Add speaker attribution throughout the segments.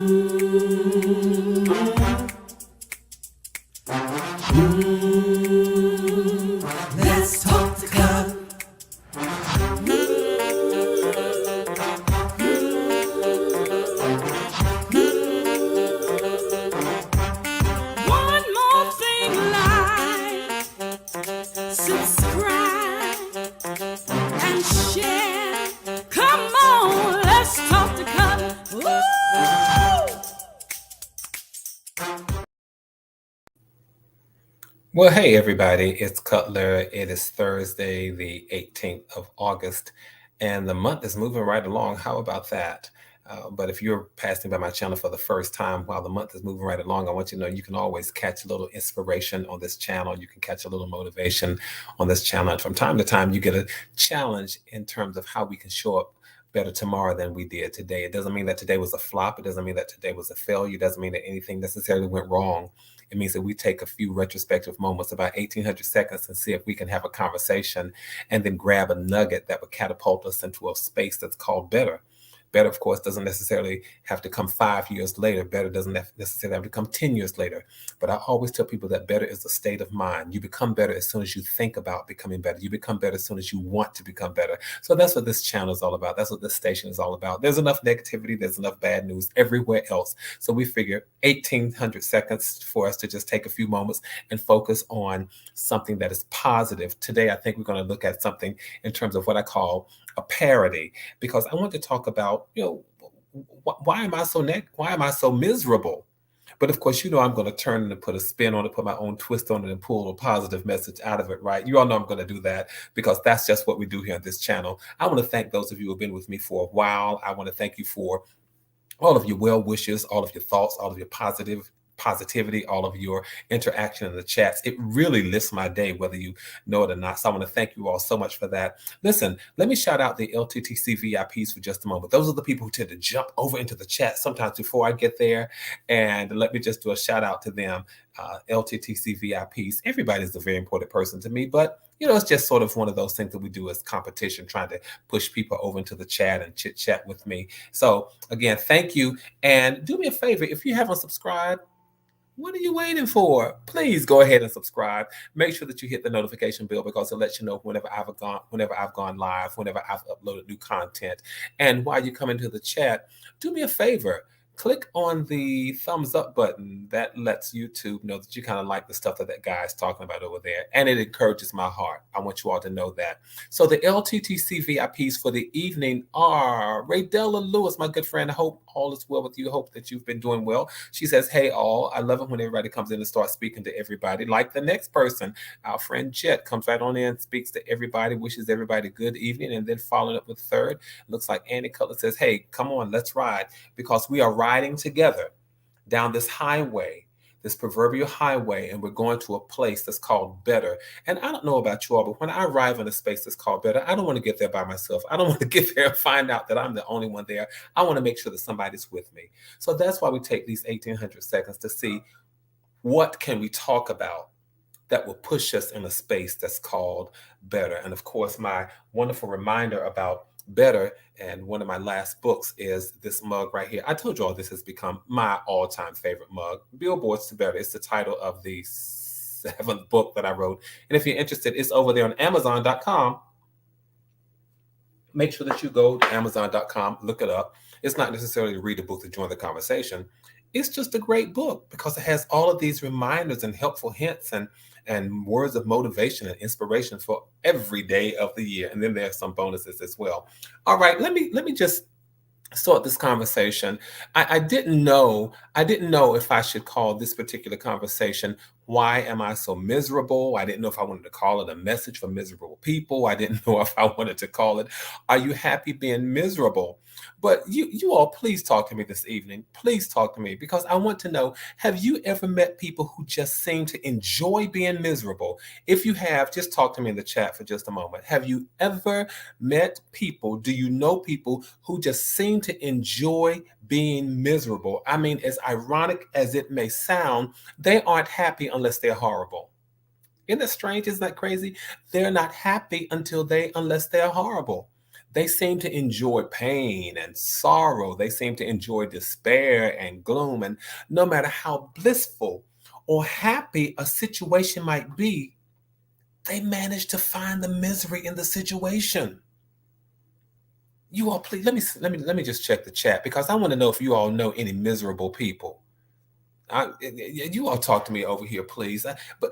Speaker 1: Let's talk to God. One more thing, like, subscribe, and share. Come on, let's talk to God. Woo!
Speaker 2: Well, hey everybody, it's Cutler. It is Thursday, the 18th of August, and the month is moving right along. How about that? But if you're passing by my channel for the first time while the month is moving right along, I want you to know you can always catch a little inspiration on this channel. You can catch a little motivation on this channel. And from time to time, you get a challenge in terms of how we can show up better tomorrow than we did today. It doesn't mean that today was a flop. It doesn't mean that today was a failure. It doesn't mean that anything necessarily went wrong. It means that we take a few retrospective moments, about 1,800 seconds, and see if we can have a conversation and then grab a nugget that would catapult us into a space that's called better. Better, of course, doesn't necessarily have to come 5 years later. Better doesn't necessarily have to come 10 years later. But I always tell people that better is a state of mind. You become better as soon as you think about becoming better. You become better as soon as you want to become better. So that's what this channel is all about. That's what this station is all about. There's enough negativity. There's enough bad news everywhere else. So we figure 1,800 seconds for us to just take a few moments and focus on something that is positive. Today, I think we're going to look at something in terms of what I call a parody, because I want to talk about, why am I so miserable? But of course, I'm going to turn and put a spin on it, put my own twist on it, and pull a positive message out of it, right? You all know I'm going to do that because that's just what we do here on this channel. I want to thank those of you who have been with me for a while. I want to thank you for all of your well wishes, all of your thoughts, all of your positivity, all of your interaction in the chats. It really lifts my day, whether you know it or not. So I want to thank you all so much for that. Listen, let me shout out the LTTC VIPs for just a moment. Those are the people who tend to jump over into the chat sometimes before I get there. And let me just do a shout out to them. LTTC VIPs. Everybody's a very important person to me, but it's just sort of one of those things that we do as competition, trying to push people over into the chat and chit chat with me. So again, thank you. And do me a favor, if you haven't subscribed, what are you waiting for? Please go ahead and subscribe. Make sure that you hit the notification bell, because it lets you know whenever I've gone live, whenever I've uploaded new content. And while you come into the chat, do me a favor. Click on the thumbs up button. That lets YouTube know that you kind of like the stuff that guy is talking about over there. And it encourages my heart. I want you all to know that. So the LTTC VIPs for the evening are Raydella Lewis, my good friend. I hope all is well with you. I hope that you've been doing well. She says, hey, all. I love it when everybody comes in and starts speaking to everybody. Like the next person, our friend Jet comes right on in, speaks to everybody, wishes everybody good evening, and then following up with third. Looks like Annie Cutler says, hey, come on, let's ride, because we are riding together down this highway, this proverbial highway, and we're going to a place that's called better. And I don't know about you all, but when I arrive in a space that's called better, I don't want to get there by myself. I don't want to get there and find out that I'm the only one there. I want to make sure that somebody's with me. So that's why we take these 1,800 seconds to see what can we talk about that will push us in a space that's called better. And of course, my wonderful reminder about better, and one of my last books, is this mug right here. I told you all this has become my all-time favorite mug. Billboards to Better. It's the title of the 7th book that I wrote. And if you're interested, it's over there on Amazon.com. Make sure that you go to Amazon.com, look it up. It's not necessarily to read a book to join the conversation. It's just a great book because it has all of these reminders and helpful hints and words of motivation and inspiration for every day of the year. And then there's some bonuses as well. All right, let me just start this conversation. I didn't know if I should call this particular conversation, why am I so miserable? I didn't know if I wanted to call it a message for miserable people. I didn't know if I wanted to call it, are you happy being miserable? But you all, please talk to me this evening. Please talk to me, because I want to know, have you ever met people who just seem to enjoy being miserable? If you have, just talk to me in the chat for just a moment. Have you ever met people, do you know people who just seem to enjoy being miserable? I mean, as ironic as it may sound, they aren't happy unless they're horrible. Isn't that strange? Isn't that crazy? They're not happy unless they're horrible. They seem to enjoy pain and sorrow. They seem to enjoy despair and gloom. And no matter how blissful or happy a situation might be, they manage to find the misery in the situation. You all, please let me just check the chat because I want to know if you all know any miserable people. You all talk to me over here, please. But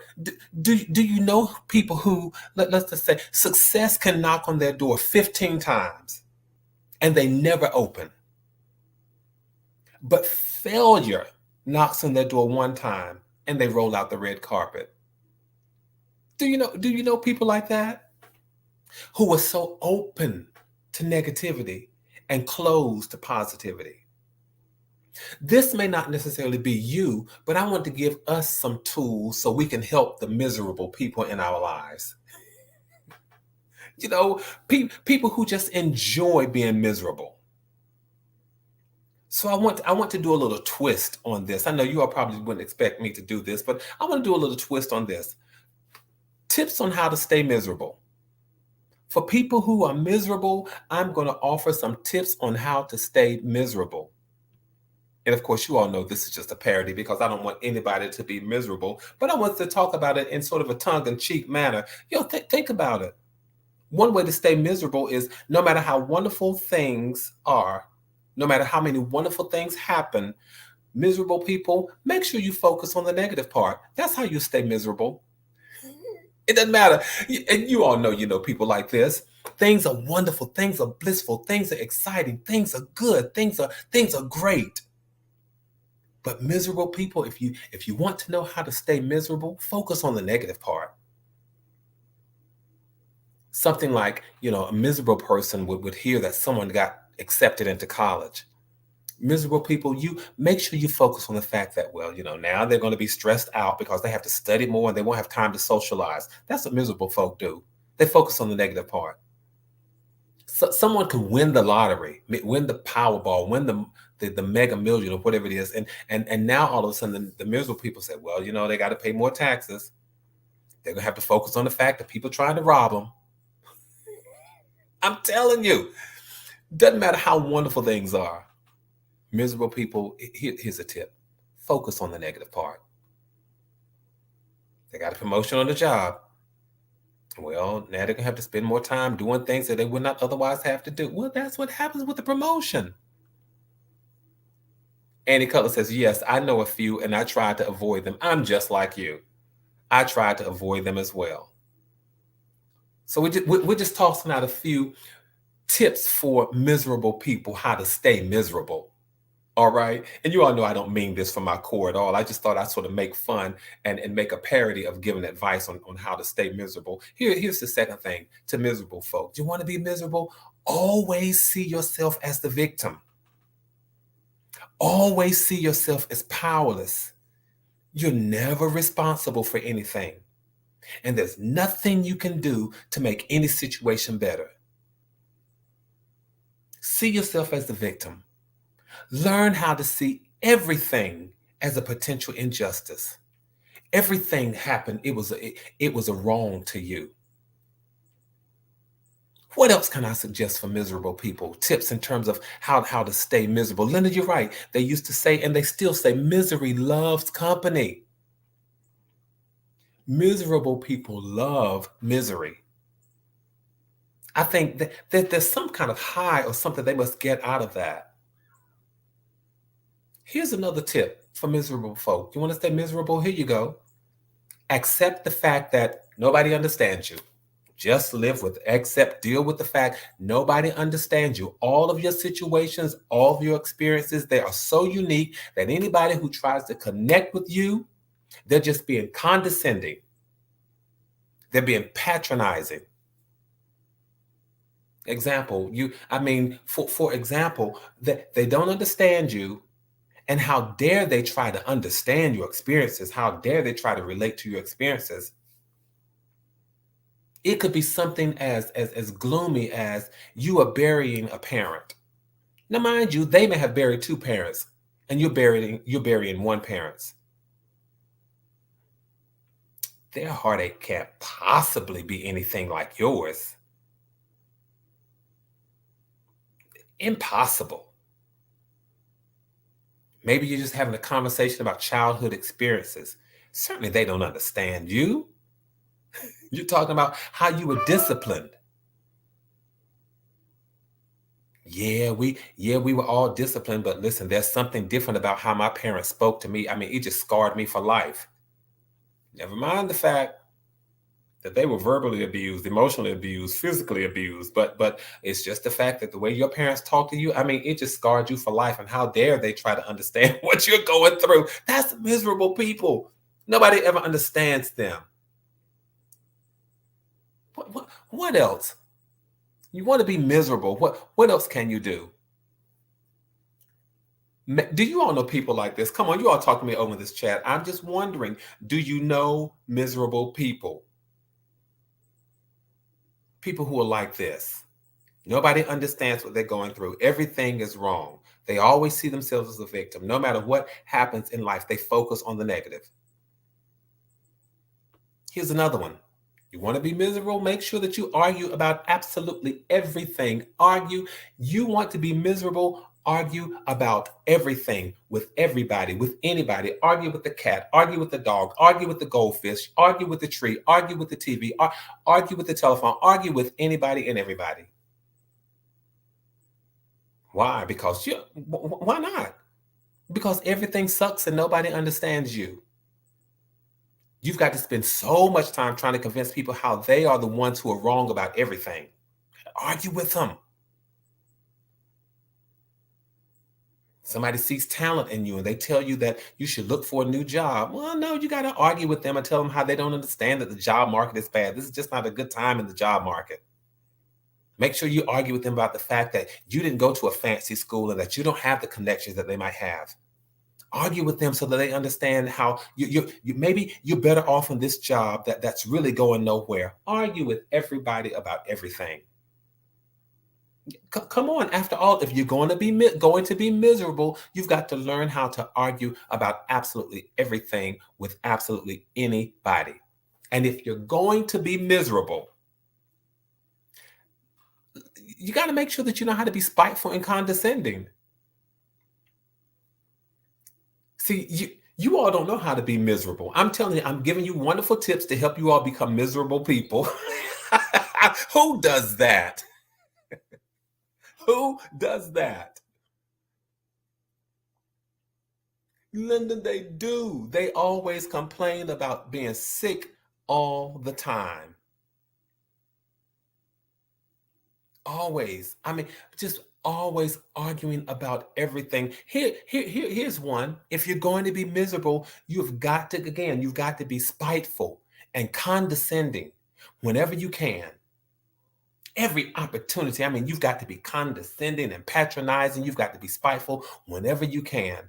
Speaker 2: do you know people who let's just say success can knock on their door 15 times and they never open, but failure knocks on their door one time and they roll out the red carpet? Do you know people like that who are so open to negativity and closed to positivity? This may not necessarily be you, but I want to give us some tools so we can help the miserable people in our lives. You know, people who just enjoy being miserable. So I want to do a little twist on this. I know you all probably wouldn't expect me to do this, but I want to do a little twist on this. Tips on how to stay miserable. For people who are miserable, I'm going to offer some tips on how to stay miserable. And of course, you all know this is just a parody because I don't want anybody to be miserable, but I want to talk about it in sort of a tongue-in-cheek manner. Think about it. One way to stay miserable is no matter how wonderful things are, no matter how many wonderful things happen, miserable people, make sure you focus on the negative part. That's how you stay miserable. It doesn't matter. And you all know, people like this. Things are wonderful, things are blissful, things are exciting, things are good, things are great. But miserable people, if you want to know how to stay miserable, focus on the negative part. Something like, a miserable person would hear that someone got accepted into college. Miserable people, you make sure you focus on the fact that, well, now they're going to be stressed out because they have to study more and they won't have time to socialize. That's what miserable folk do. They focus on the negative part. So someone could win the lottery, win the Powerball, win the Mega Million or whatever it is, and now all of a sudden the miserable people say, well, they got to pay more taxes. They're gonna have to focus on the fact that people trying to rob them. I'm telling you, doesn't matter how wonderful things are. Miserable people, here's a tip: focus on the negative part. They got a promotion on the job. Well, now they're gonna have to spend more time doing things that they would not otherwise have to do. Well, that's what happens with the promotion. Annie Cutler says, yes, I know a few and I tried to avoid them. I'm just like you. I tried to avoid them as well. So we're just tossing out a few tips for miserable people, how to stay miserable. All right. And you all know I don't mean this from my core at all. I just thought I'd sort of make fun and make a parody of giving advice on how to stay miserable. Here's the second thing to miserable folks. You want to be miserable? Always see yourself as the victim. Always see yourself as powerless. You're never responsible for anything. And there's nothing you can do to make any situation better. See yourself as the victim. Learn how to see everything as a potential injustice. Everything happened, it was a wrong to you. What else can I suggest for miserable people? Tips in terms of how to stay miserable. Linda, you're right. They used to say, and they still say, misery loves company. Miserable people love misery. I think that there's some kind of high or something they must get out of that. Here's another tip for miserable folk. You want to stay miserable? Here you go. Accept the fact that nobody understands you. Just deal with the fact nobody understands you. All of your situations, all of your experiences, they are so unique that anybody who tries to connect with you, they're just being condescending. They're being patronizing. Example, for example, that they don't understand you, and how dare they try to understand your experiences? How dare they try to relate to your experiences? It could be something as gloomy as you are burying a parent. Now, mind you, they may have buried two parents, and you're burying one parent. Their heartache can't possibly be anything like yours. Impossible. Maybe you're just having a conversation about childhood experiences. Certainly they don't understand you. You're talking about how you were disciplined. Yeah, we were all disciplined, but listen, there's something different about how my parents spoke to me. I mean, it just scarred me for life. Never mind the fact that they were verbally abused, emotionally abused, physically abused, but it's just the fact that the way your parents talk to you, I mean, it just scarred you for life. And how dare they try to understand what you're going through? That's miserable people. Nobody ever understands them. What else? You want to be miserable. What else can you do? Do you all know people like this? Come on, you all talk to me over this chat. I'm just wondering, do you know miserable people? People who are like this. Nobody understands what they're going through. Everything is wrong. They always see themselves as a victim. No matter what happens in life, they focus on the negative. Here's another one. You want to be miserable? Make sure that you argue about absolutely everything. Argue. You want to be miserable? Argue about everything with everybody, with anybody. Argue with the cat, argue with the dog, argue with the goldfish, argue with the tree, argue with the TV, argue with the telephone, argue with anybody and everybody. Why? Because why not? Because everything sucks and nobody understands you. You've got to spend so much time trying to convince people how they are the ones who are wrong about everything. Argue with them. Somebody sees talent in you and they tell you that you should look for a new job. Well, no, you got to argue with them and tell them how they don't understand that the job market is bad. This is just not a good time in the job market. Make sure you argue with them about the fact that you didn't go to a fancy school and that you don't have the connections that they might have. Argue with them so that they understand how you maybe you're better off in this job that's really going nowhere. Argue with everybody about everything. Come on, after all, if you're going to be miserable, you've got to learn how to argue about absolutely everything with absolutely anybody. And if you're going to be miserable, you got to make sure that you know how to be spiteful and condescending. See, you all don't know how to be miserable. I'm telling you, I'm giving you wonderful tips to help you all become miserable people. Who does that? Who does that? Linda, they do. They always complain about being sick all the time. Always. I mean, just always arguing about everything. Here's one. If you're going to be miserable, you've got to be spiteful and condescending whenever you can. Every opportunity. I mean, you've got to be condescending and patronizing. You've got to be spiteful whenever you can.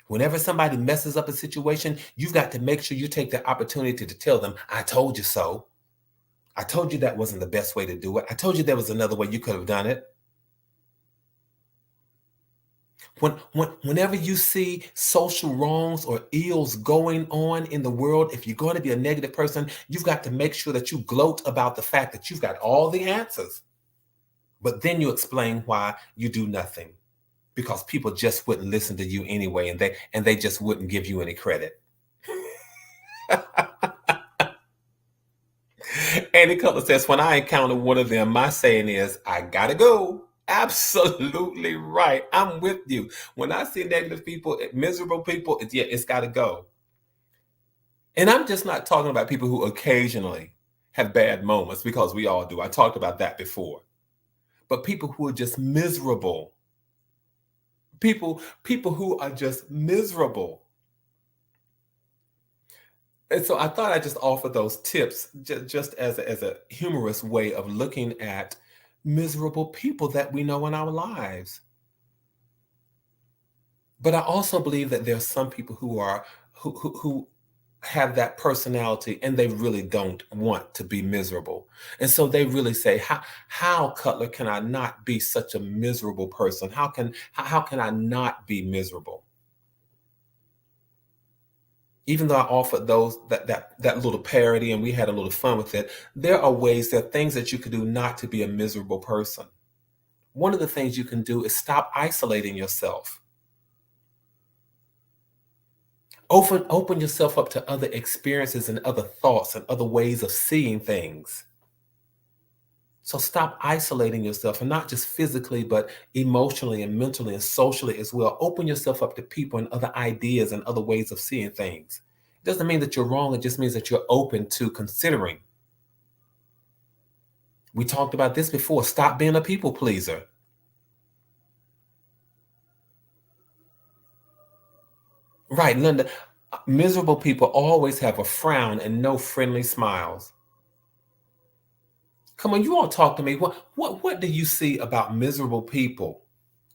Speaker 2: Whenever somebody messes up a situation, you've got to make sure you take the opportunity to tell them, I told you so. I told you that wasn't the best way to do it. I told you there was another way you could have done it. Whenever you see social wrongs or ills going on in the world, if you're going to be a negative person, you've got to make sure that you gloat about the fact that you've got all the answers. But then you explain why you do nothing. Because people just wouldn't listen to you anyway, and they just wouldn't give you any credit. Andy Cutler says, when I encounter one of them, my saying is, I gotta go. Absolutely right. I'm with you. When I see negative people, miserable people, it's gotta go. And I'm just not talking about people who occasionally have bad moments, because we all do. I talked about that before. But people who are just miserable. People who are just miserable. And so I thought I'd just offer those tips just as a humorous way of looking at miserable people that we know in our lives. But I also believe that there are some people who have that personality and they really don't want to be miserable. And so they really say, how Cutler, can I not be such a miserable person? How can I not be miserable? Even though I offered those that little parody and we had a little fun with it, there are things that you could do not to be a miserable person. one of the things you can do is stop isolating yourself. Open yourself up to other experiences and other thoughts and other ways of seeing things. So stop isolating yourself, and not just physically, but emotionally and mentally and socially as well. Open yourself up to people and other ideas and other ways of seeing things. It doesn't mean that you're wrong. It just means that you're open to considering. We talked about this before. Stop being a people pleaser. Right, Linda. Miserable people always have a frown and no friendly smiles. Come on, you all talk to me. What do you see about miserable people?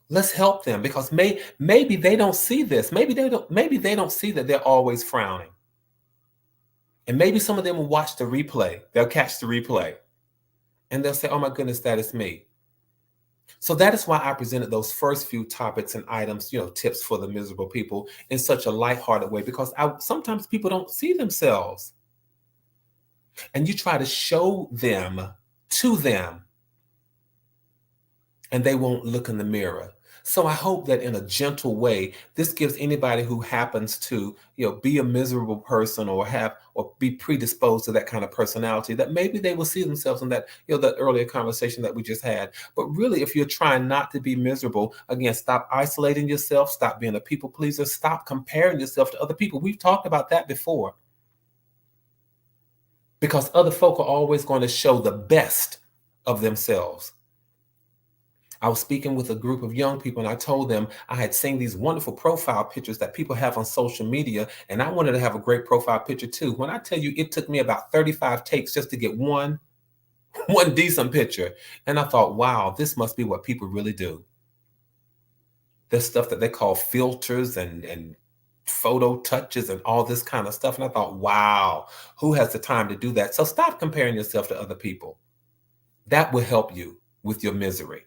Speaker 2: Let's help them, because maybe they don't see this. Maybe they don't see that they're always frowning. And maybe some of them will watch the replay. They'll catch the replay and they'll say, "Oh my goodness, that is me." So that is why I presented those first few topics and items, tips for the miserable people in such a lighthearted way, because sometimes people don't see themselves. And you try to show them to them, and they won't look in the mirror. So I hope that in a gentle way, this gives anybody who happens to, be a miserable person or be predisposed to that kind of personality, that maybe they will see themselves in that, that earlier conversation that we just had. But really, if you're trying not to be miserable, again, stop isolating yourself, stop being a people pleaser, stop comparing yourself to other people. We've talked about that before. Because other folk are always going to show the best of themselves. I was speaking with a group of young people, and I told them I had seen these wonderful profile pictures that people have on social media, and I wanted to have a great profile picture too. When I tell you, it took me about 35 takes just to get one decent picture. And I thought, wow, this must be what people really do. There's stuff that they call filters and photo touches and all this kind of stuff. And I thought, wow, who has the time to do that? So stop comparing yourself to other people. That will help you with your misery.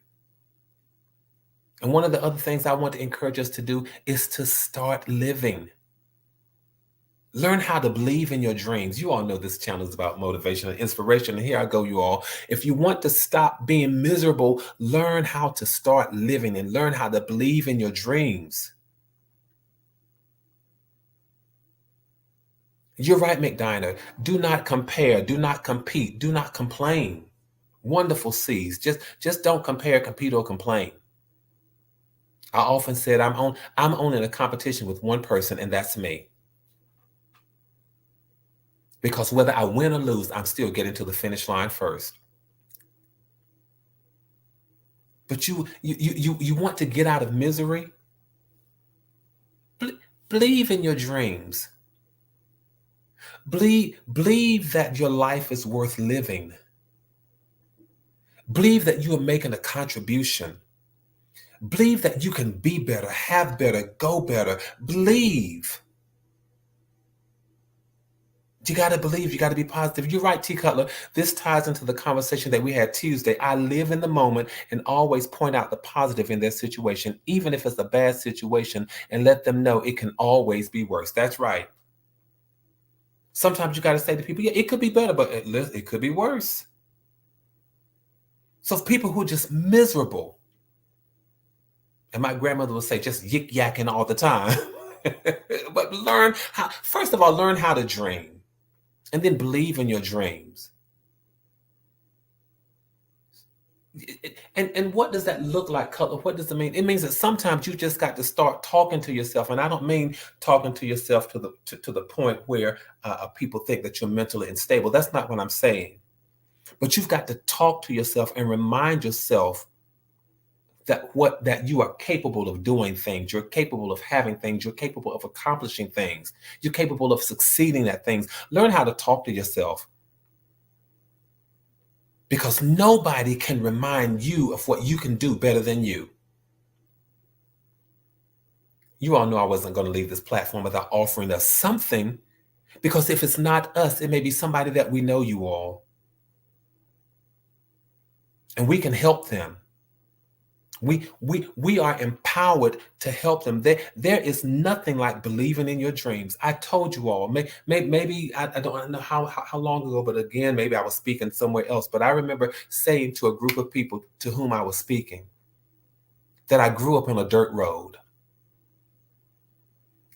Speaker 2: And one of the other things I want to encourage us to do is to start living. Learn how to believe in your dreams. You all know this channel is about motivation and inspiration. And here I go, you all. If you want to stop being miserable, learn how to start living and learn how to believe in your dreams. You're right, McDiner. Do not compare. Do not compete. Do not complain. Wonderful C's. Just don't compare, compete, or complain. I often said I'm only in a competition with one person, and that's me. Because whether I win or lose, I'm still getting to the finish line first. But you want to get out of misery? Believe in your dreams. Believe that your life is worth living. Believe that you are making a contribution. Believe that you can be better, have better, go better. Believe. You got to believe. You got to be positive. You're right, T. Cutler. This ties into the conversation that we had Tuesday. I live in the moment and always point out the positive in their situation, even if it's a bad situation, and let them know it can always be worse. That's right. Sometimes you got to say to people, yeah, it could be better, but it could be worse. So people who are just miserable, and my grandmother would say, just yik-yakking all the time. But first of all, learn how to dream, and then believe in your dreams. And what does that look like, Cutler? What does it mean? It means that sometimes you just got to start talking to yourself. And I don't mean talking to yourself to the point where people think that you're mentally unstable. That's not what I'm saying. But you've got to talk to yourself and remind yourself that you are capable of doing things. You're capable of having things. You're capable of accomplishing things. You're capable of succeeding at things. Learn how to talk to yourself. Because nobody can remind you of what you can do better than you. You all know I wasn't going to leave this platform without offering us something, because if it's not us, it may be somebody that we know, you all. And we can help them. We are empowered to help them. There is nothing like believing in your dreams. I told you all, maybe I don't know how long ago, but again, maybe I was speaking somewhere else. But I remember saying to a group of people to whom I was speaking, that I grew up on a dirt road.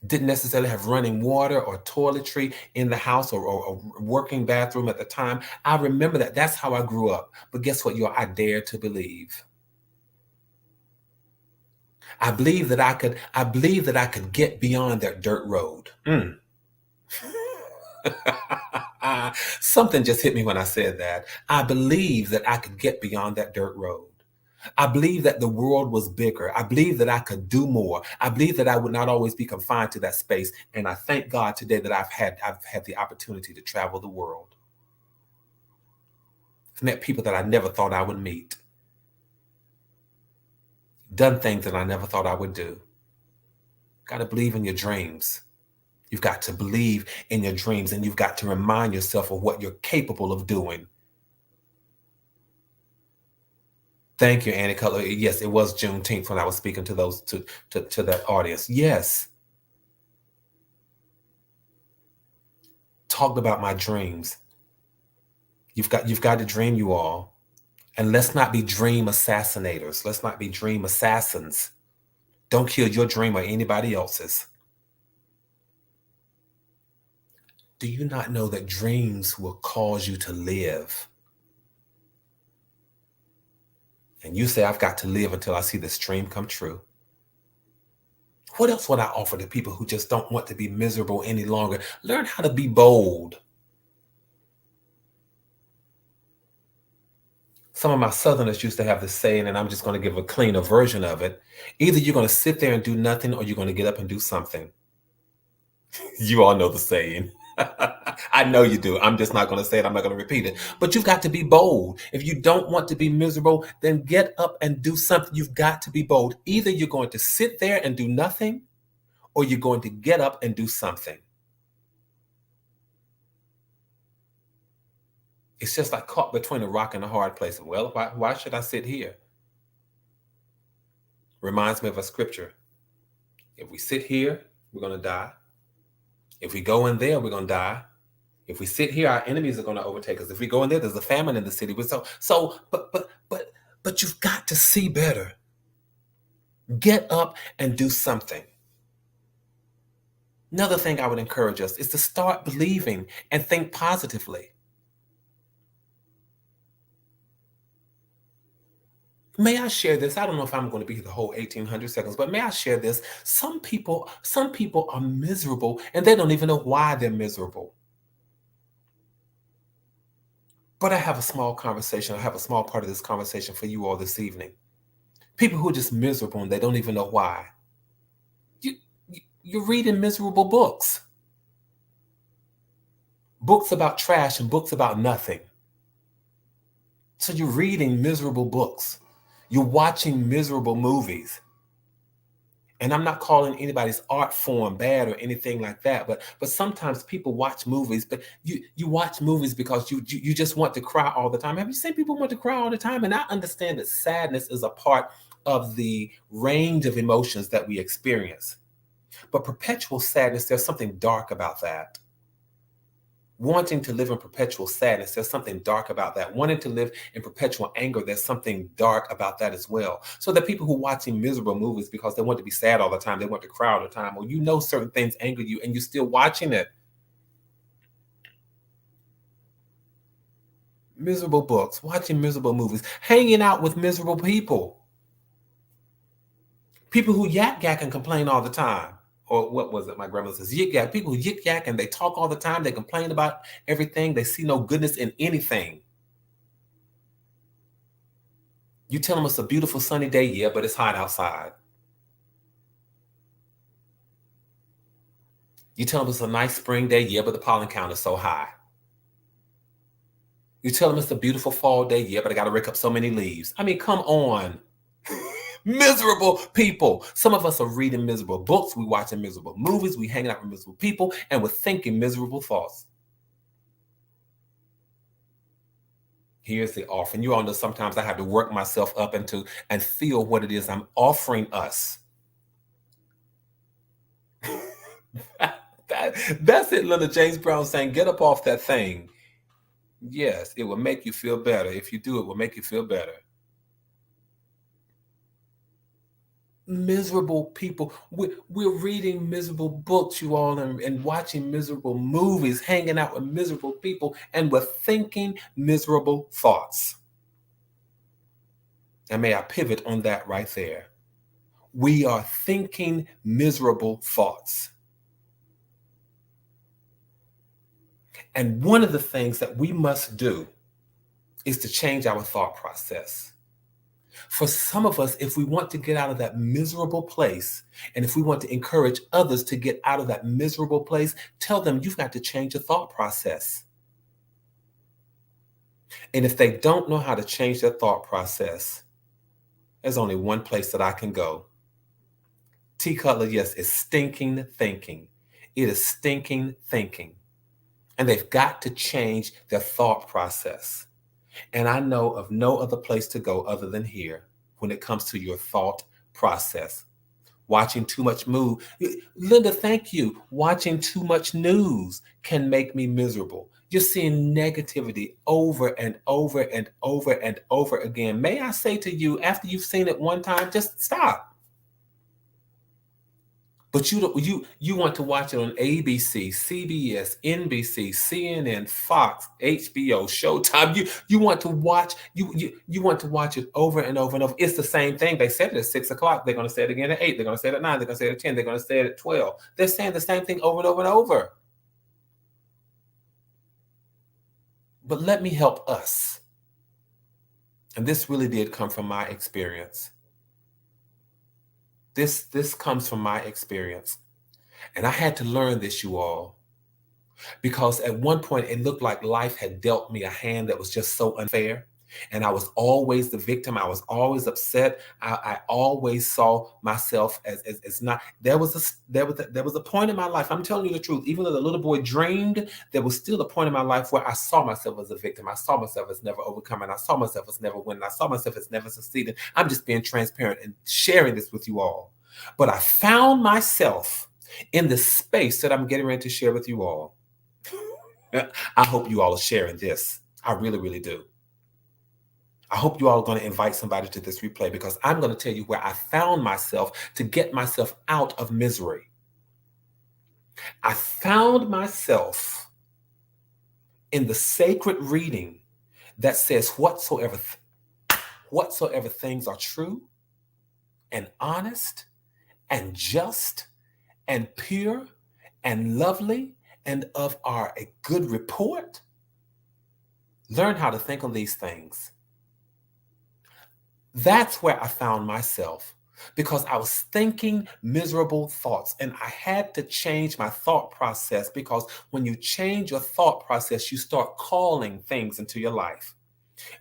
Speaker 2: Didn't necessarily have running water or toiletry in the house or a working bathroom at the time. I remember that. That's how I grew up. But guess what, y'all? I dare to believe. I believe that I could get beyond that dirt road. Something just hit me when I said that. I believe that I could get beyond that dirt road. I believe that the world was bigger. I believe that I could do more. I believe that I would not always be confined to that space. And I thank God today that I've had the opportunity to travel the world. I've met people that I never thought I would meet. Done things that I never thought I would do. Got to believe in your dreams. You've got to believe in your dreams, and you've got to remind yourself of what you're capable of doing. Thank you, Annie Cutler. Yes, it was Juneteenth when I was speaking to those to that audience. Yes. Talked about my dreams. You've got to dream, you all. And let's not be dream assassinators. Let's not be dream assassins. Don't kill your dream or anybody else's. Do you not know that dreams will cause you to live? And you say, I've got to live until I see this dream come true. What else would I offer to people who just don't want to be miserable any longer? Learn how to be bold. Some of my Southerners used to have this saying, and I'm just going to give a cleaner version of it. Either you're going to sit there and do nothing, or you're going to get up and do something. You all know the saying. I know you do. I'm just not going to say it. I'm not going to repeat it. But you've got to be bold. If you don't want to be miserable, then get up and do something. You've got to be bold. Either you're going to sit there and do nothing, or you're going to get up and do something. It's just like caught between a rock and a hard place. Well, why should I sit here? Reminds me of a scripture. If we sit here, we're going to die. If we go in there, we're going to die. If we sit here, our enemies are going to overtake us. If we go in there, there's a famine in the city. But you've got to see better. Get up and do something. Another thing I would encourage us is to start believing and think positively. May I share this? I don't know if I'm going to be here the whole 1800 seconds, but may I share this? Some people are miserable and they don't even know why they're miserable. But I have a small conversation. I have a small part of this conversation for you all this evening. People who are just miserable and they don't even know why. You're reading miserable books. Books about trash and books about nothing. So you're reading miserable books. You're watching miserable movies. And I'm not calling anybody's art form bad or anything like that, but sometimes people watch movies, but you watch movies because you just want to cry all the time. Have you seen people want to cry all the time? And I understand that sadness is a part of the range of emotions that we experience. But perpetual sadness, there's something dark about that. Wanting to live in perpetual sadness, there's something dark about that. Wanting to live in perpetual anger, there's something dark about that as well. So the people who are watching miserable movies because they want to be sad all the time, they want to cry all the time, or certain things anger you and you're still watching it. Miserable books, watching miserable movies, hanging out with miserable people. People who yak and complain all the time. Or what was it? My grandmother says yik yak. People who yik yak and they talk all the time. They complain about everything. They see no goodness in anything. You tell them it's a beautiful sunny day, yeah, but it's hot outside. You tell them it's a nice spring day, yeah, but the pollen count is so high. You tell them it's a beautiful fall day, yeah, but I got to rake up so many leaves. I mean, come on. Miserable people. Some of us are reading miserable books. We're watching miserable movies. We're hanging out with miserable people, and we're thinking miserable thoughts. Here's the offer. And you all know sometimes I have to work myself up and feel what it is I'm offering us. That's it, Linda James Brown saying, get up off that thing. Yes, it will make you feel better. If you do, it will make you feel better. miserable people. We're reading miserable books, you all, and watching miserable movies, hanging out with miserable people, and we're thinking miserable thoughts. And may I pivot on that right there? We are thinking miserable thoughts. And one of the things that we must do is to change our thought process. For some of us, if we want to get out of that miserable place, and if we want to encourage others to get out of that miserable place, tell them you've got to change your thought process. And if they don't know how to change their thought process, there's only one place that I can go. T. Cutler, yes, is stinking thinking. It is stinking thinking. And they've got to change their thought process. And I know of no other place to go other than here when it comes to your thought process. Watching too much Linda, thank you. Watching too much news can make me miserable. You're seeing negativity over and over and over and over again. May I say to you, after you've seen it one time, just stop. But you want to watch it on ABC, CBS, NBC, CNN, Fox, HBO, Showtime. You want to watch you want to watch it over and over and over. It's the same thing. They said it at 6 o'clock. They're going to say it again at 8. They're going to say it at 9. They're going to say it at 10. They're going to say it at 12. They're saying the same thing over and over and over. But let me help us. And this really did come from my experience. This comes from my experience. And I had to learn this, you all, because at one point it looked like life had dealt me a hand that was just so unfair. And I was always the victim. I was always upset. I always saw myself as not. There was a point in my life. I'm telling you the truth. Even though the little boy dreamed, there was still a point in my life where I saw myself as a victim. I saw myself as never overcoming. I saw myself as never winning. I saw myself as never succeeding. I'm just being transparent and sharing this with you all. But I found myself in the space that I'm getting ready to share with you all. I hope you all are sharing this. I really, really do. I hope you all are going to invite somebody to this replay, because I'm going to tell you where I found myself to get myself out of misery. I found myself in the sacred reading that says whatsoever things are true and honest and just and pure and lovely and of a good report, learn how to think on these things. That's where I found myself, because I was thinking miserable thoughts, and I had to change my thought process, because when you change your thought process, you start calling things into your life.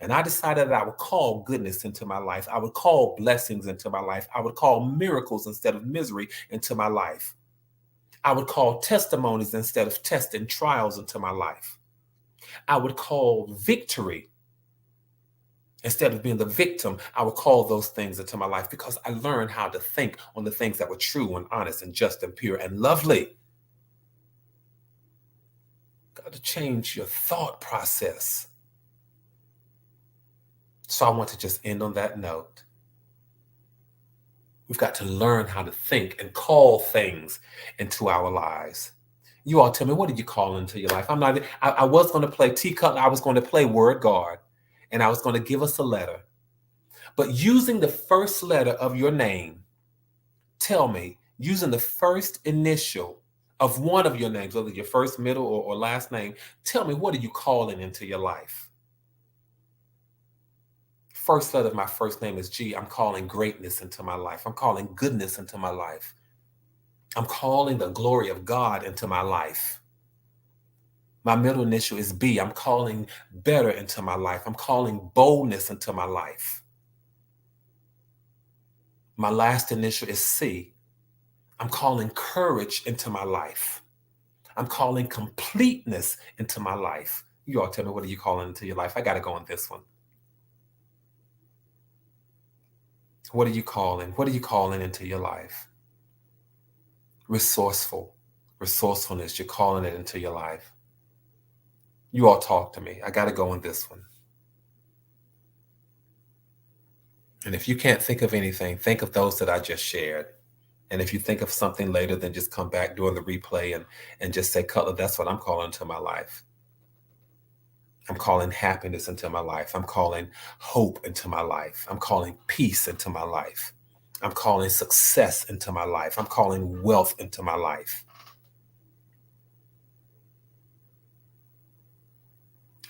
Speaker 2: And I decided that I would call goodness into my life. I would call blessings into my life. I would call miracles instead of misery into my life. I would call testimonies instead of tests and trials into my life. I would call victory instead of being the victim. I would call those things into my life, because I learned how to think on the things that were true and honest and just and pure and lovely. Got to change your thought process. So I want to just end on that note. We've got to learn how to think and call things into our lives. You all tell me, what did you call into your life? I was going to play T Cutler. I was going to play Word Guard, and I was going to give us a letter. But using the first letter of your name, tell me, using the first initial of one of your names, whether your first, middle, or last name, tell me, what are you calling into your life? First letter of my first name is G. I'm calling greatness into my life. I'm calling goodness into my life. I'm calling the glory of God into my life. My middle initial is B. I'm calling better into my life. I'm calling boldness into my life. My last initial is C. I'm calling courage into my life. I'm calling completeness into my life. You all tell me, what are you calling into your life? I got to go on this one. What are you calling? What are you calling into your life? Resourcefulness, you're calling it into your life. You all talk to me. I got to go on this one. And if you can't think of anything, think of those that I just shared. And if you think of something later, then just come back during the replay and just say, Cutler, that's what I'm calling into my life. I'm calling happiness into my life. I'm calling hope into my life. I'm calling peace into my life. I'm calling success into my life. I'm calling wealth into my life.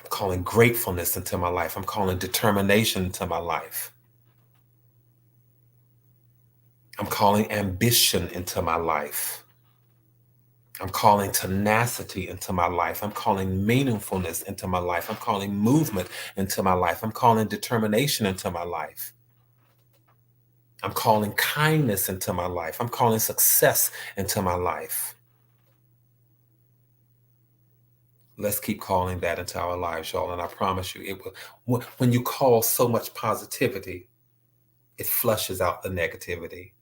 Speaker 2: I'm calling gratefulness into my life. I'm calling determination into my life. I'm calling ambition into my life. I'm calling tenacity into my life. I'm calling meaningfulness into my life. I'm calling movement into my life. I'm calling determination into my life. I'm calling kindness into my life. I'm calling success into my life. Let's keep calling that into our lives, y'all. And I promise you, it will. When you call so much positivity, it flushes out the negativity.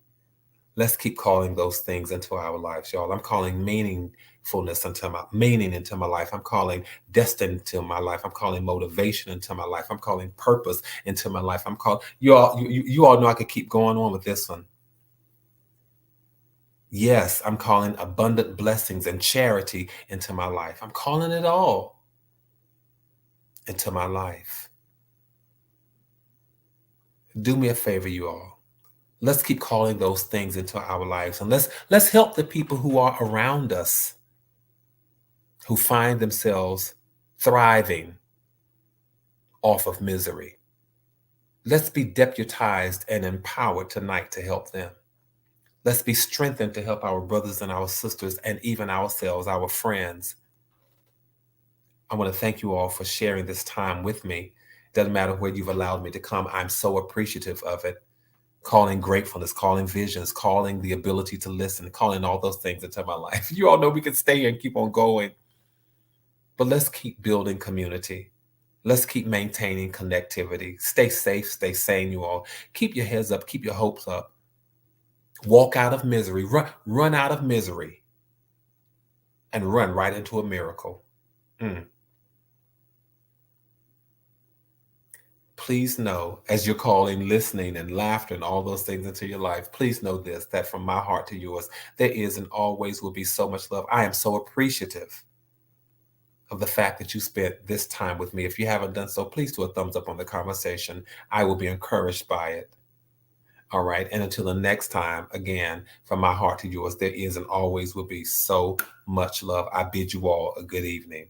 Speaker 2: Let's keep calling those things into our lives, y'all. I'm calling meaningfulness into my meaning into my life. I'm calling destiny into my life. I'm calling motivation into my life. I'm calling purpose into my life. I'm calling you all. You all know I could keep going on with this one. Yes, I'm calling abundant blessings and charity into my life. I'm calling it all into my life. Do me a favor, you all. Let's keep calling those things into our lives, and let's help the people who are around us who find themselves thriving off of misery. Let's be deputized and empowered tonight to help them. Let's be strengthened to help our brothers and our sisters and even ourselves, our friends. I want to thank you all for sharing this time with me. Doesn't matter where you've allowed me to come. I'm so appreciative of it. Calling gratefulness, calling visions, calling the ability to listen, calling all those things into my life. You all know we can stay here and keep on going, but let's keep building community. Let's keep maintaining connectivity. Stay safe, stay sane, you all. Keep your heads up, keep your hopes up. Walk out of misery, run out of misery, and run right into a miracle. Please know, as you're calling, listening, and laughter and all those things into your life, please know this, that from my heart to yours, there is and always will be so much love. I am so appreciative of the fact that you spent this time with me. If you haven't done so, please do a thumbs up on the conversation. I will be encouraged by it. All right. And until the next time, again, from my heart to yours, there is and always will be so much love. I bid you all a good evening.